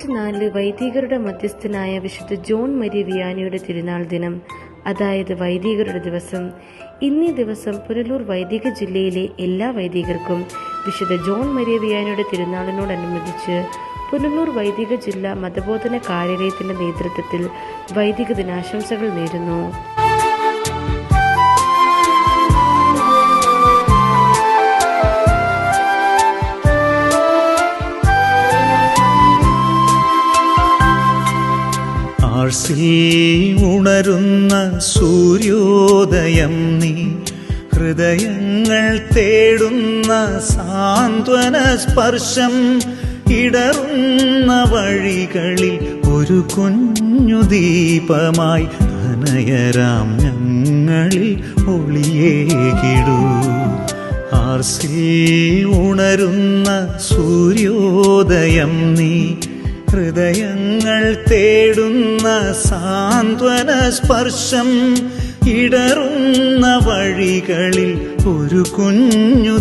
March 4 വൈദികരുടെ മധ്യസ്ഥനായ വിശുദ്ധ John Maria വിയാനിയുടെ തിരുനാൾ ദിനം, അതായത് വൈദികരുടെ ദിവസം. ഇന്നീ ദിവസം പുനലൂർ വൈദിക ജില്ലയിലെ എല്ലാ വൈദികർക്കും വിശുദ്ധ ജോൺ മരിയ വിയാനിയുടെ തിരുനാളിനോടനുബന്ധിച്ച് പുനലൂർ വൈദിക ജില്ലാ മതബോധന കാര്യാലയത്തിന്റെ നേതൃത്വത്തിൽ വൈദിക ദിനാശംസകൾ നേരുന്നു. ഉണരുന്ന സൂര്യോദയം നീ, ഹൃദയങ്ങൾ തേടുന്ന സാന്ത്വന സ്പർശം, ഇടറുന്ന വഴികളിൽ ഒരു കുഞ്ഞു ദീപമായി ധനയരാം ഞങ്ങളിൽ ഒളിയേകിടൂ. ഉണരുന്ന സൂര്യോദയം നീ, ഹൃദയങ്ങൾ തേടുന്ന സാന്ത്വന സ്പർശം, ഇടറുന്ന വഴികളിൽ ഒരു കുഞ്ഞു